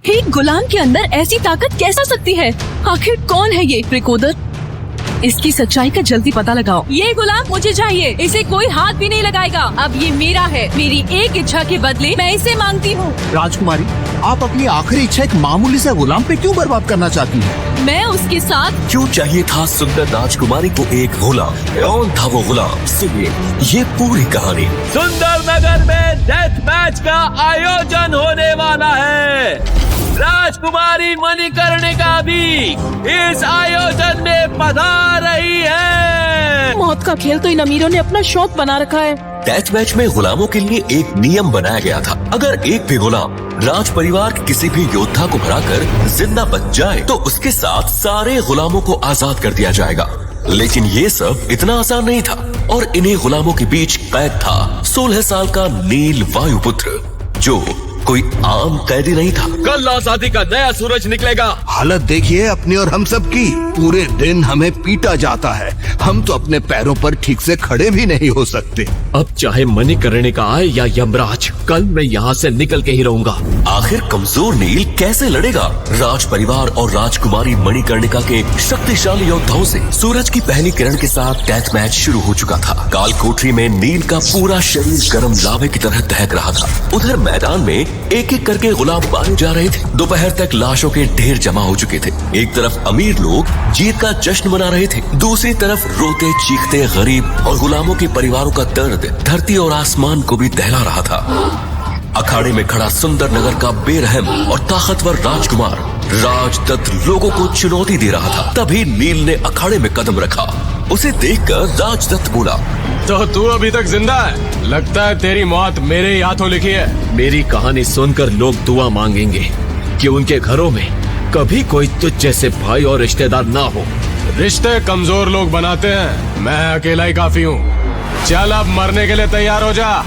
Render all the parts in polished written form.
एक गुलाम के अंदर ऐसी ताकत कैसे आ सकती है? आखिर कौन है ये रिकोदर? इसकी सच्चाई का जल्दी पता लगाओ। ये गुलाम मुझे चाहिए, इसे कोई हाथ भी नहीं लगाएगा। अब ये मेरा है। मेरी एक इच्छा के बदले मैं इसे मांगती हूँ। राजकुमारी, आप अपनी आखिरी इच्छा एक मामूली से गुलाम पे क्यों बर्बाद करना चाहती हैं? मैं उसके साथ क्यों चाहिए था सुंदर राजकुमारी को एक गुलाम? कौन था वो गुलाम? सुनिए ये पूरी कहानी। सुंदर नगर में डेथ मैच का आयोजन होने वाला है। राजकुमारी मणिकर्णिका भी इस आयोजन में पधार रही है। मौत का खेल तो इन अमीरों ने अपना शौक बना रखा है। डेथ मैच में गुलामों के लिए एक नियम बनाया गया था। अगर एक भी गुलाम राज परिवार के किसी भी योद्धा को हराकर जिंदा बच जाए तो उसके साथ सारे गुलामों को आजाद कर दिया जाएगा। लेकिन ये सब इतना आसान नहीं था और इन्हीं गुलामों के बीच कैद था 16 साल का नील वायुपुत्र, जो कोई आम कैदी नहीं था। कल आजादी का नया सूरज निकलेगा। हालत देखिए अपनी और हम सब की। पूरे दिन हमें पीटा जाता है। हम तो अपने पैरों पर ठीक से खड़े भी नहीं हो सकते। अब चाहे मणिकर्णिका आए या यमराज, कल मैं यहाँ से निकल के ही रहूंगा। आखिर कमजोर नील कैसे लड़ेगा राज परिवार और राजकुमारी मणिकर्णिका के शक्तिशाली योद्धाओं से? सूरज की पहली किरण के साथ डेथ मैच शुरू हो चुका था। काल कोठरी में नील का पूरा शरीर गर्म लावे की तरह दहक रहा था। उधर मैदान में एक एक करके गुलाम मारे जा रहे थे। दोपहर तक लाशों के ढेर जमा हो चुके थे। एक तरफ अमीर लोग जीत का जश्न मना रहे थे, दूसरी तरफ रोते चीखते गरीब और गुलामों के परिवारों का दर्द धरती और आसमान को भी दहला रहा था। अखाड़े में खड़ा सुंदर नगर का बेरहम और ताकतवर राजकुमार राजदत्त लोगों को चुनौती दे रहा था। तभी नील ने अखाड़े में कदम रखा। उसे देखकर राजदत्त बोला, तो तू अभी तक जिंदा है? लगता है तेरी मौत मेरे ही हाथों लिखी है। मेरी कहानी सुनकर लोग दुआ मांगेंगे कि उनके घरों में कभी कोई तुझ जैसे भाई और रिश्तेदार ना हो। रिश्ते कमजोर लोग बनाते हैं, मैं अकेला ही काफी हूँ। चल अब मरने के लिए तैयार हो जा।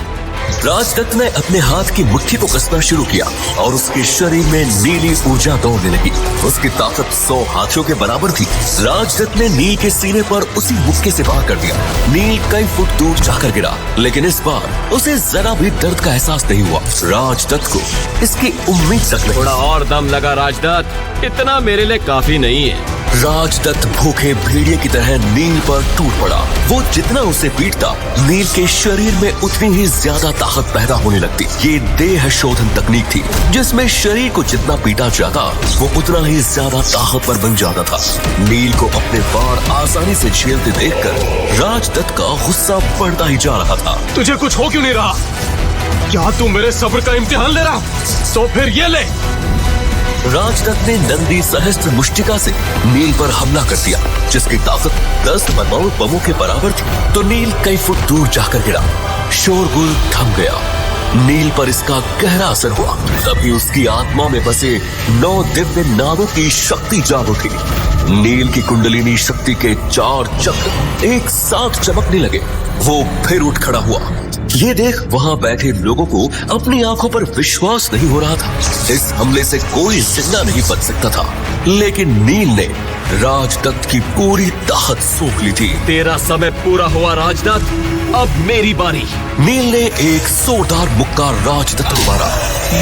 राजदत्त ने अपने हाथ की मुट्ठी को कसना शुरू किया और उसके शरीर में नीली ऊर्जा दौड़ने लगी। उसकी ताकत 100 हाथियों के बराबर थी। राजदत्त ने नील के सीने पर उसी मुक्के से वार कर दिया। नील कई फुट दूर जाकर गिरा, लेकिन इस बार उसे जरा भी दर्द का एहसास नहीं हुआ। राजदत्त को इसकी उम्मीद तक नहीं। थोड़ा और दम लगा राजदत्त, इतना मेरे लिए काफी नहीं है। राजदत्त भूखे भेड़िए की तरह नील पर टूट पड़ा। वो जितना उसे पीटता, नील के शरीर में उतनी ही ज्यादा ताकत पैदा होने लगती। ये देह शोधन तकनीक थी, जिसमें शरीर को जितना पीटा जाता वो उतना ही ज्यादा ताकतवर बन जाता था। नील को अपने वार आसानी से झेलते देखकर राजदत्त का गुस्सा बढ़ता ही जा रहा था। तुझे कुछ हो क्यों नहीं रहा? क्या तू मेरे सब्र का इम्तिहान ले रहा? तो फिर ये ले। राजदत्त ने नंदी सहस्त्र मुष्टिका से नील पर हमला कर दिया, जिसकी ताकत 10 परमाणु बमों के बराबर थी। तो नील कई फुट दूर जाकर गिरा। शोरगुल थम गया। नील पर इसका गहरा असर हुआ। तभी उसकी आत्मा में बसे 9 दिव्य नागों की शक्ति जाग उठी। नील की कुंडलिनी शक्ति के 4 चक्र एक साथ चमकने लगे। वो फिर उठ खड़ा हुआ। ये देख वहाँ बैठे लोगों को अपनी आंखों पर विश्वास नहीं हो रहा था। इस हमले से कोई जिंदा नहीं बच सकता था, लेकिन नील ने राजदत्त की पूरी ताकत सोख ली थी। तेरा समय पूरा हुआ राजदत्त, अब मेरी बारी। नील ने एक जोरदार मुक्का राजदत्त को मारा।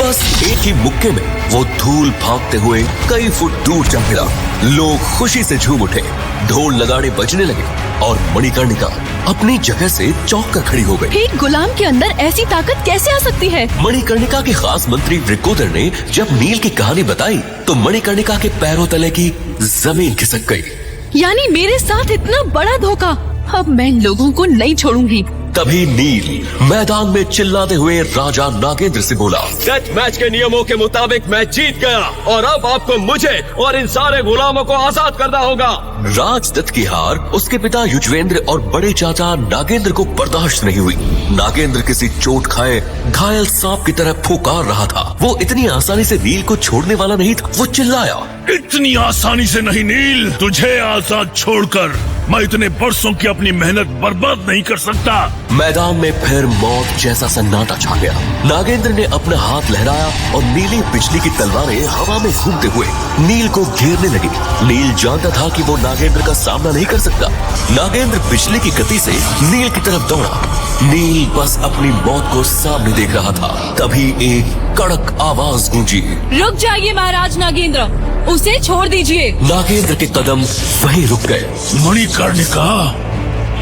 बस एक ही मुक्के में वो धूल भागते हुए कई फुट दूर जा गिरा। लोग खुशी से झूम उठे, ढोल लगाड़े बजने लगे और मणिकर्णिका अपनी जगह से चौंक कर खड़ी हो गई। एक गुलाम के अंदर ऐसी ताकत कैसे आ सकती है? मणिकर्णिका के खास मंत्री रिकोदर ने जब नील की कहानी बताई तो मणिकर्णिका के पैरों तले की जमीन खिसक गई। यानी मेरे साथ इतना बड़ा धोखा। अब मैं इन लोगों को नहीं छोड़ूंगी। तभी नील मैदान में चिल्लाते हुए राजा नागेंद्र से बोला, डेथ मैच के नियमों के मुताबिक मैं जीत गया और अब आपको मुझे और इन सारे गुलामों को आजाद करना होगा। राजदत्त की हार उसके पिता युजवेंद्र और बड़े चाचा नागेंद्र को बर्दाश्त नहीं हुई। नागेंद्र किसी चोट खाए घायल सांप की तरह फुकार रहा था। वो इतनी आसानी से नील को छोड़ने वाला नहीं था। वो चिल्लाया, इतनी आसानी से नहीं नील, तुझे आजाद छोड़कर मैं इतने बरसों की अपनी मेहनत बर्बाद नहीं कर सकता। मैदान में फिर मौत जैसा सन्नाटा छा गया। नागेंद्र ने अपना हाथ लहराया और नीली बिजली की तलवारें हवा में घूमते हुए नील को घेरने लगी। नील जानता था कि वो नागेंद्र का सामना नहीं कर सकता। नागेंद्र बिजली की गति से नील की तरफ दौड़ा। नील बस अपनी मौत को सामने देख रहा था। तभी एक कड़क आवाज गूंजी। रुक जाइए महाराज नागेंद्र, उसे छोड़ दीजिए। नागेंद्र के कदम वहीं रुक गए। मणिकर्णिका,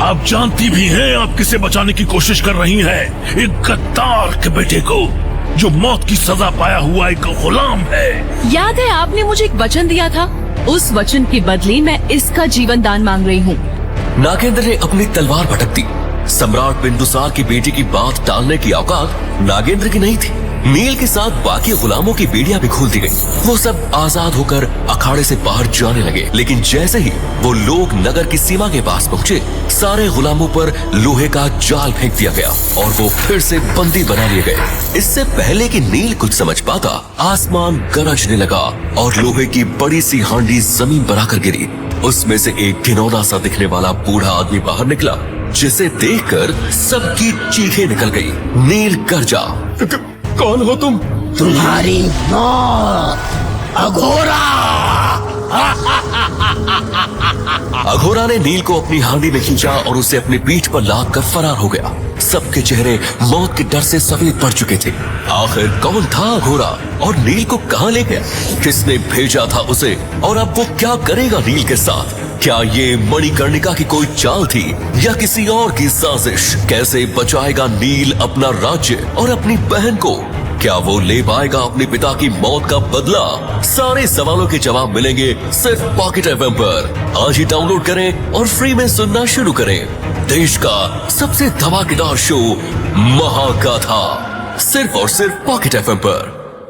आप जानती भी हैं आप किसे बचाने की कोशिश कर रही हैं? एक गद्दार के बेटे को, जो मौत की सजा पाया हुआ एक गुलाम है। याद है आपने मुझे एक वचन दिया था, उस वचन के बदले मैं इसका जीवन दान मांग रही हूँ। नागेंद्र ने अपनी तलवार भटक दी। सम्राट बिंदुसार की बेटी की बात टालने की औकात नागेंद्र की नहीं थी। नील के साथ बाकी गुलामों की बेड़ियां भी खोल दी गई। वो सब आजाद होकर अखाड़े से बाहर जाने लगे, लेकिन जैसे ही वो लोग नगर की सीमा के पास पहुंचे, सारे गुलामों पर लोहे का जाल फेंक दिया गया और वो फिर से बंदी बना लिए गए। इससे पहले कि नील कुछ समझ पाता, आसमान गरजने लगा और लोहे की बड़ी सी हांडी जमीन पर आकर गिरी। उसमें से एक घिनौना सा दिखने वाला बूढ़ा आदमी बाहर निकला, जिसे देखकर सबकी चीखें निकल गई। नील गरजा, कौन हो तुम? तुम्हारी मौत अघोरा। अघोरा ने नील को अपनी हांडी में खींचा और उसे अपनी पीठ पर लाद कर फरार हो गया। सबके चेहरे मौत के डर से सफेद पड़ चुके थे। आखिर कौन था अघोरा और नील को कहां ले गया? किसने भेजा था उसे और अब वो क्या करेगा नील के साथ? क्या ये मणिकर्णिका की कोई चाल थी या किसी और की साजिश? कैसे बचाएगा नील अपना राज्य और अपनी बहन को? क्या वो ले पाएगा अपने पिता की मौत का बदला? सारे सवालों के जवाब मिलेंगे सिर्फ पॉकेट एफएम पर। आज ही डाउनलोड करें और फ्री में सुनना शुरू करें। देश का सबसे धमाकेदार शो महागाथा, सिर्फ और सिर्फ पॉकेट एफएम पर।